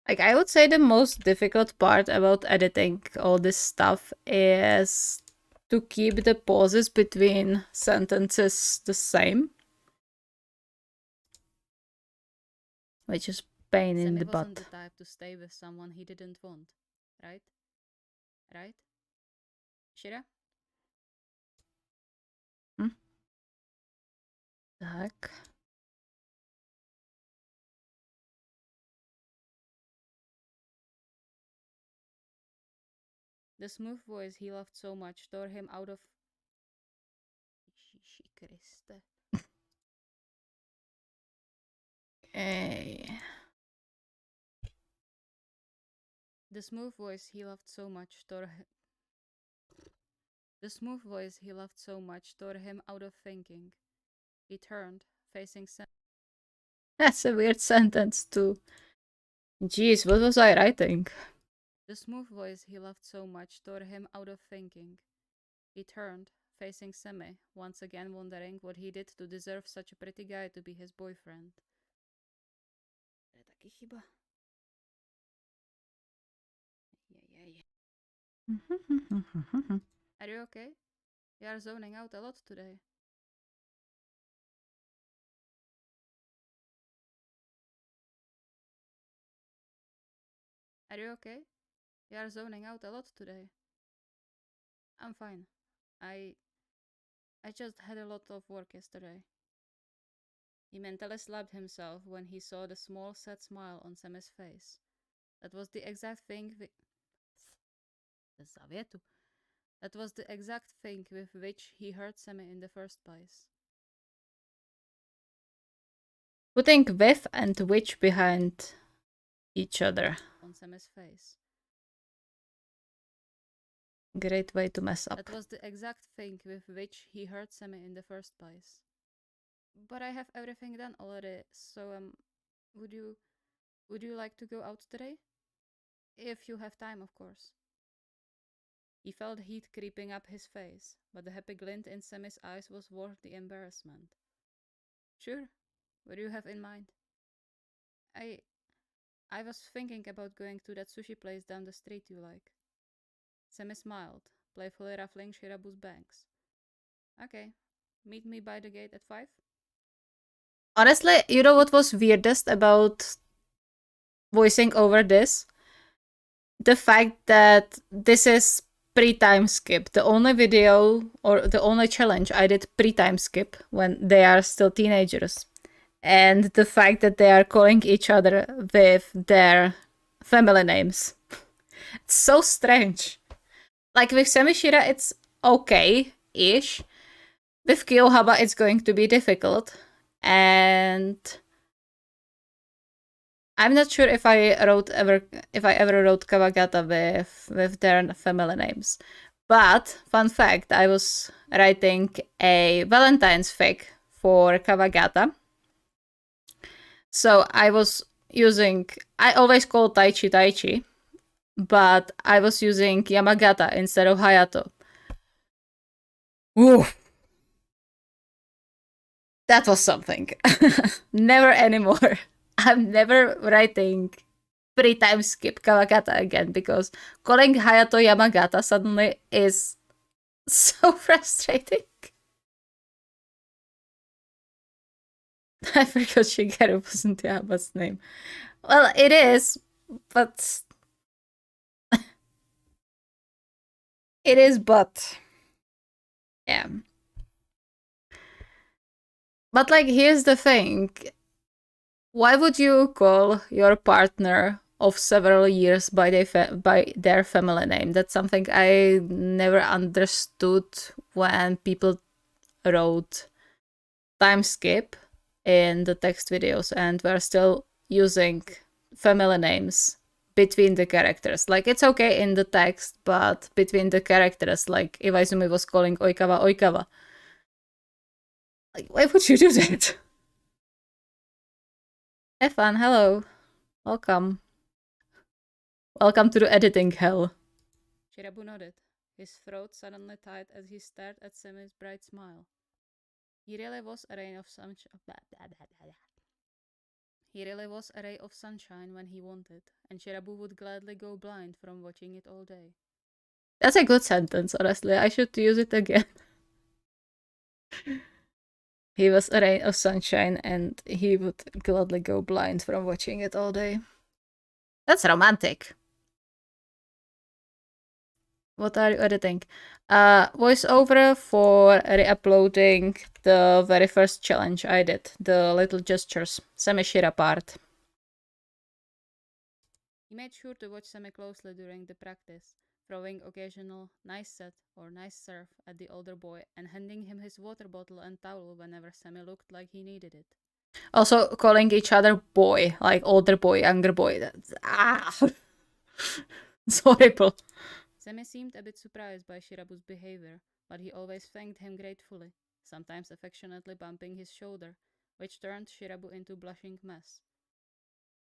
Like, I would say the most difficult part about editing all this stuff is to keep the pauses between sentences the same. Which is pain in the butt. Wasn't the type to stay with someone he didn't want, right? Right? Shira? The heck? The smooth voice he loved so much tore him out of... Kriste. Hey. The smooth voice he loved so much tore him out of thinking. He turned, facing Sam. That's a weird sentence too. Jeez, what was I writing? The smooth voice he loved so much tore him out of thinking. He turned, facing Seme, once again wondering what he did to deserve such a pretty guy to be his boyfriend. To je taky chyba. Are you okay? You are zoning out a lot today. Are you okay? You are zoning out a lot today. I'm fine. I just had a lot of work yesterday. He mentally slapped himself when he saw the small, sad smile on Seme's face. That was the exact thing That was the exact thing with which he hurt Seme in the first place. Putting with and which behind each other. On Seme's face. Great way to mess up. That was the exact thing with which he hurt Seme in the first place. But I have everything done already, so would you like to go out today? If you have time, of course. He felt heat creeping up his face, but the happy glint in Seme's eyes was worth the embarrassment. Sure. What do you have in mind? I was thinking about going to that sushi place down the street you like. Semi smiled, playfully ruffling Shirabu's bangs. Okay, meet me by the gate at 5? Honestly, you know what was weirdest about voicing over this? The fact that this is pre-time skip. The only video or the only challenge I did pre-time skip when they are still teenagers. And the fact that they are calling each other with their family names. It's so strange. Like with Semishira, it's okay-ish. With Kiyohaba, it's going to be difficult. And I'm not sure if I ever wrote Kawagata with their family names. But, fun fact, I was writing a Valentine's fic for Kawagata. So I was using, I always call Taichi, but I was using Yamagata instead of Hayato. Ooh. That was something. Never anymore. I'm never writing 3 times skip Kawagata again because calling Hayato Yamagata suddenly is so frustrating. I forgot Shigeru wasn't Yaba's name. Well, it is, but it is, but yeah. But like, here's the thing: why would you call your partner of several years by their family name? That's something I never understood when people wrote time skip in the text videos and we're still using family names between the characters. Like, it's okay in the text, but between the characters, like if Izumi was calling Oikawa, like, why would you do that? Stefan, hello. Welcome. Welcome to the editing hell. Shirabu nodded, his throat suddenly tight as he stared at Semi's bright smile. He really was a ray of sunshine. He really was a ray of sunshine when he wanted, and Shirabu would gladly go blind from watching it all day. That's a good sentence, honestly. I should use it again. He was a ray of sunshine, and he would gladly go blind from watching it all day. That's romantic. What are you editing? Voiceover for re-uploading the very first challenge I did, the little gestures, Semi-Shira part. He made sure to watch Semi closely during the practice, throwing occasional nice set or nice serve at the older boy and handing him his water bottle and towel whenever Semi looked like he needed it. Also calling each other boy, like older boy, younger boy. That's, it's horrible. Semi seemed a bit surprised by Shirabu's behavior, but he always thanked him gratefully, sometimes affectionately bumping his shoulder, which turned Shirabu into a blushing mess.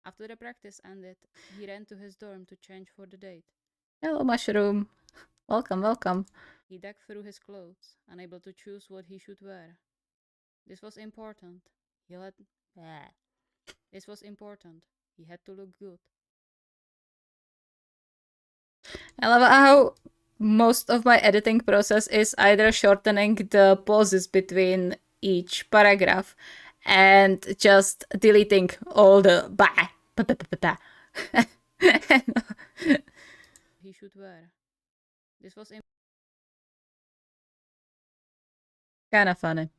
After the practice ended, he ran to his dorm to change for the date. Hello, Mushroom. Welcome, welcome. He dug through his clothes, unable to choose what he should wear. This was important. This was important. He had to look good. I love how most of my editing process is either shortening the pauses between each paragraph and just deleting all the bah. He should wear. This was kind of funny.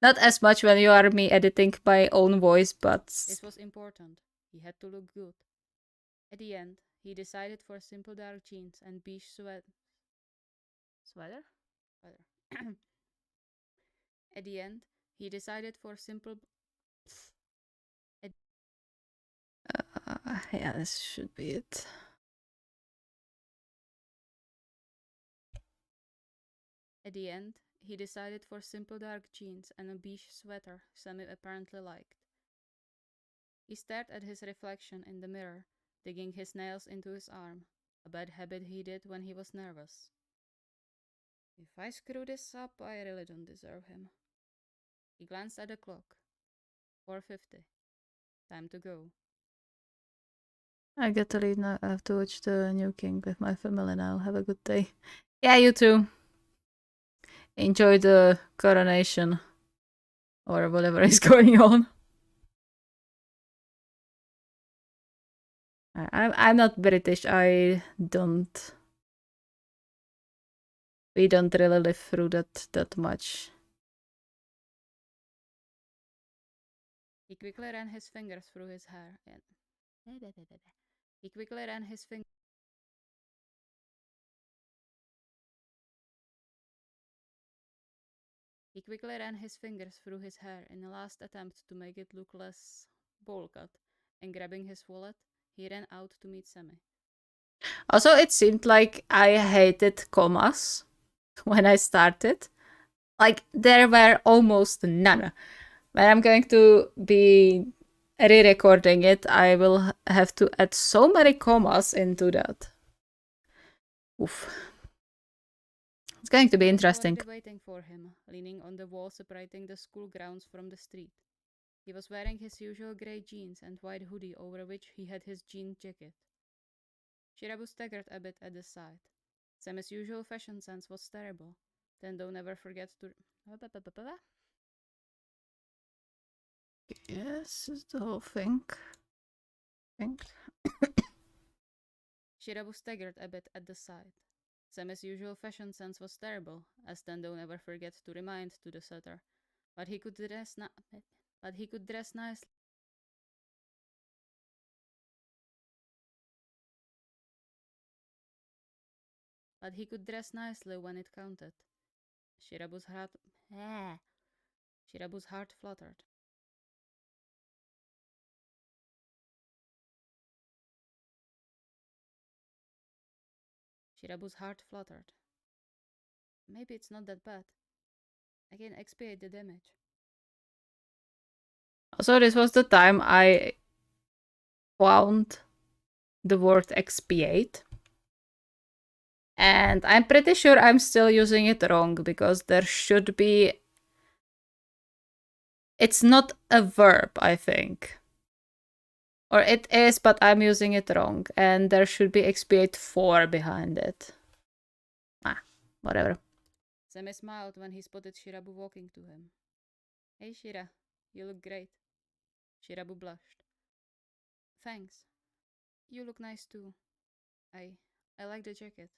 Not as much when you are me editing my own voice, but this was important. He had to look good. At the end, he decided for simple dark jeans and beige sweater? At the end, he decided for simple. Yeah, this should be it. At the end, he decided for simple dark jeans and a beige sweater Sammy apparently liked. He stared at his reflection in the mirror, digging his nails into his arm, a bad habit he did when he was nervous. If I screw this up, I really don't deserve him. He glanced at the clock. 4:50. Time to go. I get to leave now. I have to watch the new king with my family now. Have a good day. Yeah, you too. Enjoy the coronation. Or whatever is going on. I'm not British. I don't. We don't really live through that much. He quickly ran his fingers through his hair. He quickly ran his fingers. He quickly ran his fingers through his hair in a last attempt to make it look less bowl cut, and grabbing his wallet, he ran out to meet Sammy. Also, it seemed like I hated commas when I started. Like, there were almost none. When I'm going to be re-recording it, I will have to add so many commas into that. Oof. It's going to be interesting. Waiting for him, leaning on the wall separating the school grounds from the street. He was wearing his usual grey jeans and white hoodie over which he had his jean jacket. Shirabu staggered a bit at the sight. Sam's usual fashion sense was terrible. Then don't ever forget to... Yes, is the whole thing. Shirabu staggered a bit at the sight. Sam's usual fashion sense was terrible, as then don't ever forget to remind to the setter. But he could dress nicely. But he could dress nicely when it counted. Shirabu's heart... Shirabu's heart fluttered. Shirabu's heart fluttered. Maybe it's not that bad. I can expiate the damage. So this was the time I found the word expiate. And I'm pretty sure I'm still using it wrong because there should be... It's not a verb, I think. Or it is, but I'm using it wrong. And there should be expiate for behind it. Ah, whatever. Semi smiled when he spotted Shirabu walking to him. Hey Shira, you look great. Shirabu blushed. Thanks. You look nice too. I like the jacket.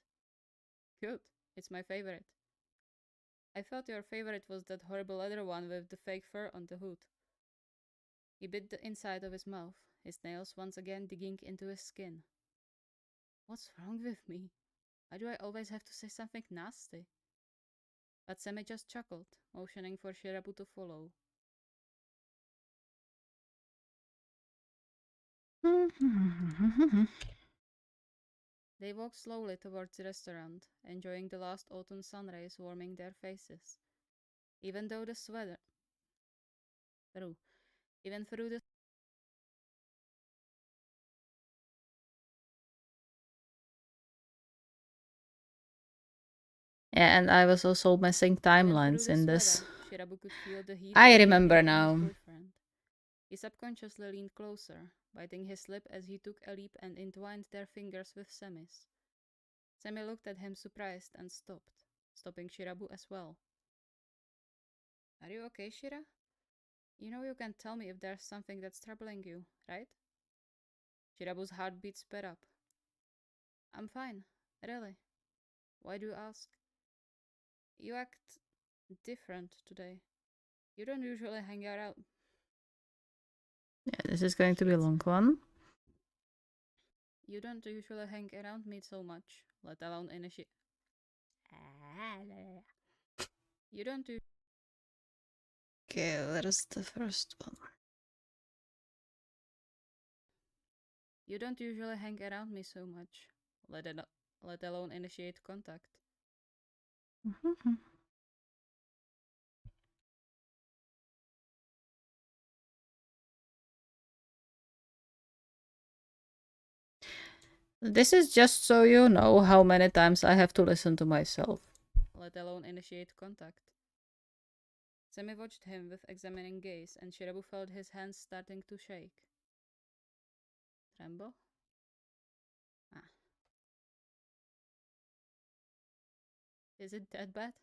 Good. It's my favorite. I thought your favorite was that horrible leather one with the fake fur on the hood. He bit the inside of his mouth, his nails once again digging into his skin. What's wrong with me? Why do I always have to say something nasty? But Sammy just chuckled, motioning for Shirabu to follow. They walked slowly towards the restaurant, enjoying the last autumn sun rays warming their faces. Even through the Yeah, and I was also missing timelines in this. Shirabu could feel the heat I radiating remember from now. his boyfriend. He subconsciously leaned closer, biting his lip as he took a leap and entwined their fingers with Sammy's. Sammy looked at him surprised and stopped, stopping Shirabu as well. Are you okay, Shira? You know you can tell me if there's something that's troubling you, right? Shirabu's heartbeat sped up. I'm fine, really. Why do you ask? You act different today. You don't usually hang out. Yeah, this is going to be a long one. You don't usually hang around me so much, let alone initiate. You don't do. Okay, where is the first one? You don't usually hang around me so much, let alone initiate contact. This is just so you know how many times I have to listen to myself. Let alone initiate contact. Sammy watched him with examining gaze, and Shirabu felt his hands starting to shake. Tremble? Ah. Is it that bad?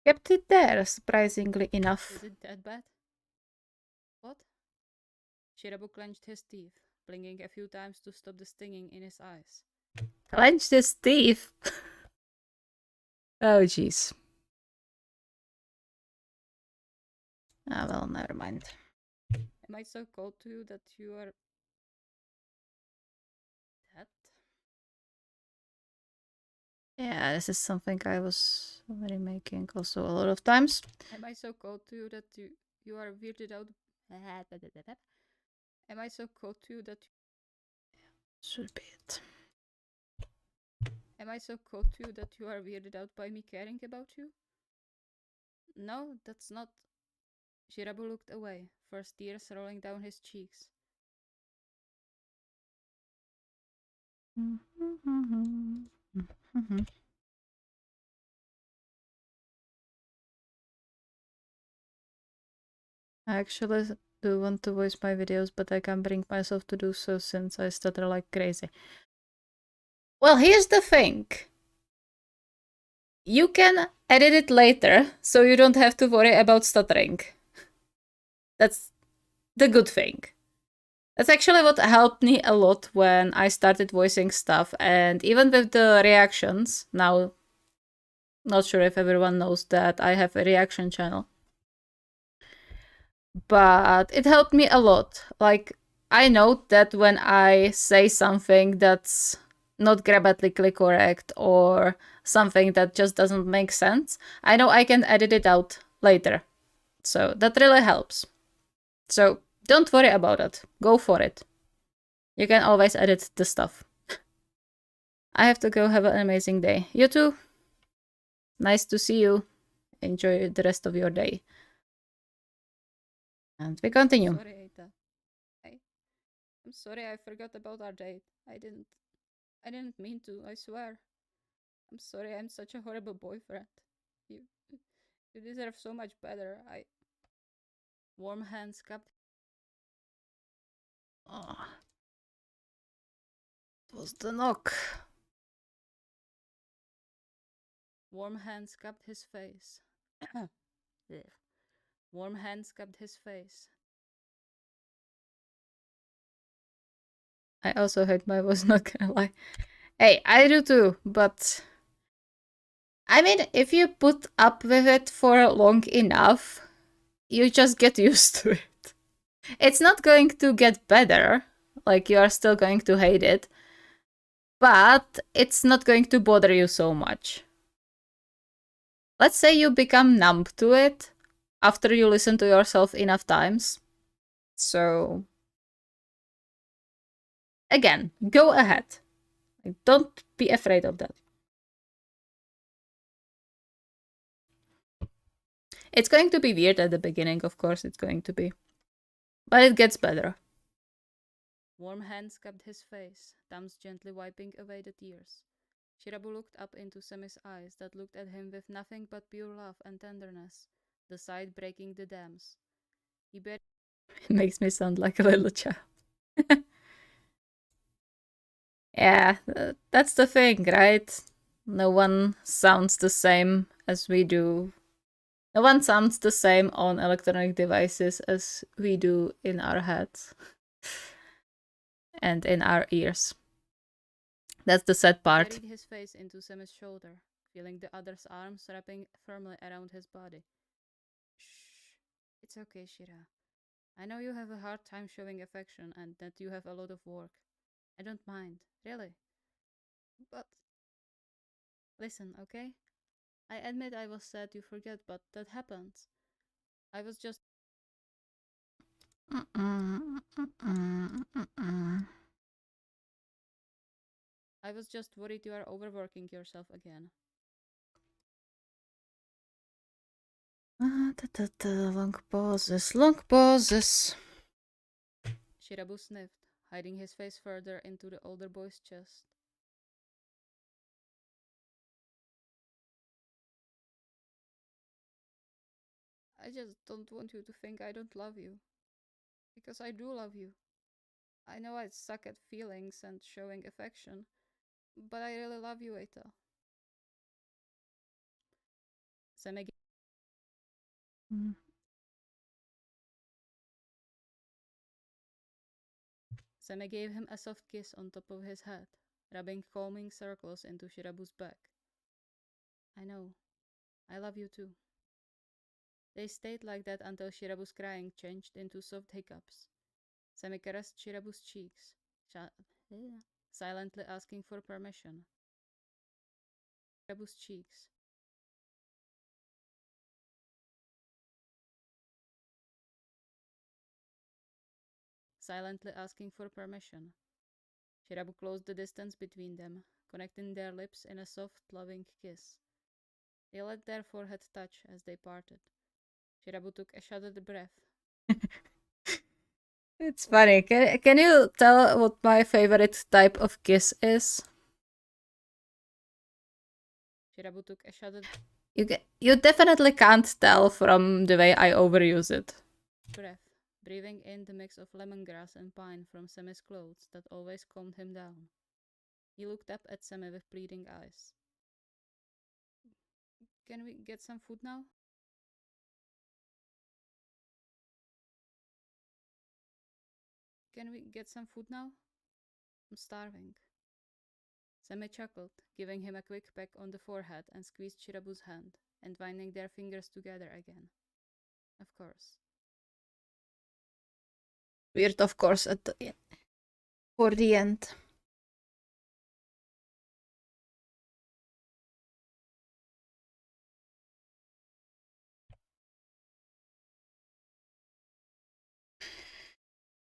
Kept it there, surprisingly enough. Is it that bad? What? Shirabu clenched his teeth, blinking a few times to stop the stinging in his eyes. Clenched his teeth. Oh, jeez. Ah, well, never mind. Am I so cold to you that you are... that? Yeah, this is something I was already making also a lot of times. Am I so cold to you that you... you are weirded out? Am I so cold to you that Should be it. Am I so cold to you that you are weirded out by me caring about you? No, that's not. Shirabu looked away, first tears rolling down his cheeks. I actually do want to voice my videos, but I can't bring myself to do so since I stutter like crazy. Well, here's the thing. You can edit it later, so you don't have to worry about stuttering. That's the good thing. That's actually what helped me a lot when I started voicing stuff, and even with the reactions, now, not sure if everyone knows that I have a reaction channel. But it helped me a lot. Like, I know that when I say something that's not grammatically correct or something that just doesn't make sense, I know I can edit it out later. So that really helps. So don't worry about it. Go for it. You can always edit the stuff. I have to go. Have an amazing day. You too. Nice to see you. Enjoy the rest of your day. And we continue. Sorry, Eita. I'm sorry I forgot about our date. I didn't mean to, I swear. I'm sorry I'm such a horrible boyfriend. You you deserve so much better. Warm hands cupped Oh, it was the knock. Warm hands cupped his face. Warm hands cupped his face. I also heard my voice, not gonna lie. Hey, I do too, but I mean, if you put up with it for long enough, you just get used to it. It's not going to get better, like you are still going to hate it, but it's not going to bother you so much. Let's say you become numb to it after you listen to yourself enough times. So, again, go ahead. Don't be afraid of that. It's going to be weird at the beginning, of course, it's going to be. But it gets better. Warm hands cupped his face, thumbs gently wiping away the tears. Shirabu looked up into Semi's eyes that looked at him with nothing but pure love and tenderness, the sight breaking the dams. He buried It makes me sound like a little child. Yeah, that's the thing, right? No one sounds the same as we do. No one sounds the same on electronic devices as we do in our heads and in our ears. That's the sad part. He buried his face into Semi's shoulder, feeling the other's arms wrapping firmly around his body. Shh. It's okay, Shira. I know you have a hard time showing affection and that you have a lot of work. I don't mind, really. But listen, okay? I admit I was sad you forget, but that happens. I was just I was just worried you are overworking yourself again. Long pauses, long pauses. Shirabu sniffed, hiding his face further into the older boy's chest. I just don't want you to think I don't love you. Because I do love you. I know I suck at feelings and showing affection, but I really love you, Eita. Semi, Mm. Semi gave him a soft kiss on top of his head, rubbing calming circles into Shirabu's back. I know. I love you too. They stayed like that until Shirabu's crying changed into soft hiccups. Semi caressed Shirabu's cheeks, silently asking for permission. Shirabu's cheeks. silently asking for permission. Shirabu closed the distance between them, connecting their lips in a soft, loving kiss. They let their forehead touch as they parted. Shirabu took a shuddered breath. It's funny. Can you tell what my favorite type of kiss is? Shirabu took a shuddered You definitely can't tell from the way I overuse it. breath, breathing in the mix of lemongrass and pine from Semi's clothes that always calmed him down. He looked up at Semi with pleading eyes. Can we get some food now? Can we get some food now? I'm starving. Semi chuckled, giving him a quick peck on the forehead and squeezed Shirabu's hand, entwining their fingers together again. Of course. Weird, of course, for the end.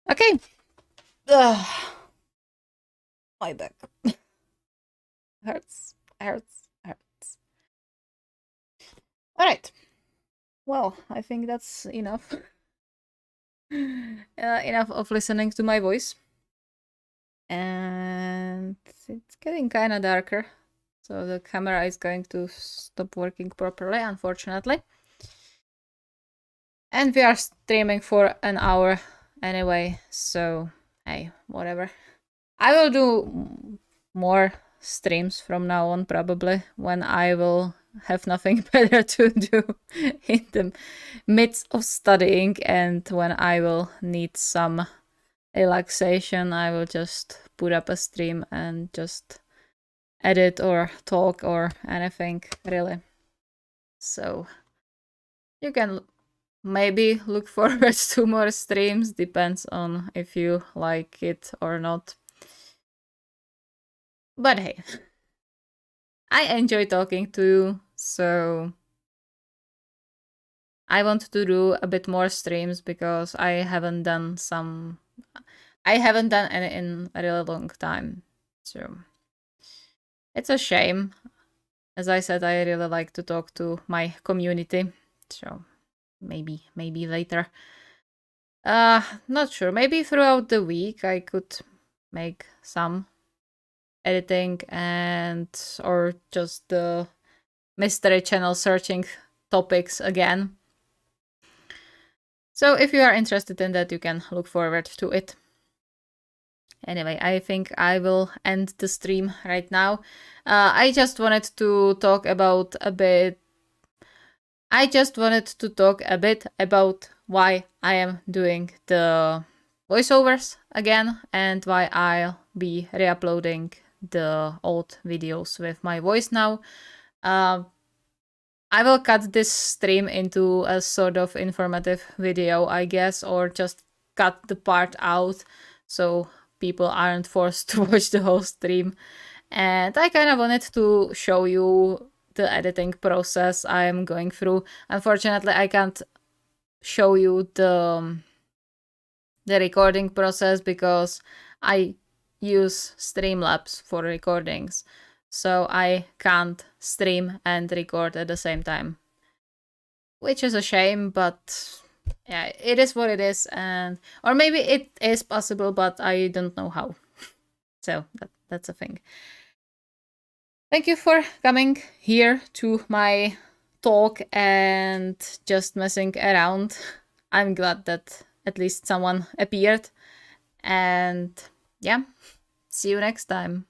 Okay. Ugh. My back hurts. All right. Well, I think that's enough. Enough of listening to my voice. And it's getting kind of darker. So the camera is going to stop working properly, unfortunately. And we are streaming for an hour anyway, so hey, whatever. I will do more streams from now on, probably, when I will have nothing better to do in the midst of studying, and when I will need some relaxation, I will just put up a stream and just edit or talk or anything, really. So you can maybe look forward to more streams, depends on if you like it or not. But hey, I enjoy talking to you, so I want to do a bit more streams because I haven't done any in a really long time. So it's a shame. As I said, I really like to talk to my community. So maybe later. Not sure. Maybe throughout the week I could make some editing and or just the mystery channel searching topics again. So if you are interested in that, you can look forward to it. Anyway, I think I will end the stream right now. I just wanted to talk about a bit. I just wanted to talk a bit about why I am doing the voiceovers again and why I'll be re-uploading the old videos with my voice now. I will cut this stream into a sort of informative video, I guess, or just cut the part out so people aren't forced to watch the whole stream. And I kind of wanted to show you the editing process I am going through. Unfortunately, I can't show you the recording process because I use Streamlabs for recordings. So I can't stream and record at the same time. Which is a shame, but yeah, it is what it is. And or maybe it is possible, but I don't know how. So that's a thing. Thank you for coming here to my talk and just messing around. I'm glad that at least someone appeared. And yeah, see you next time.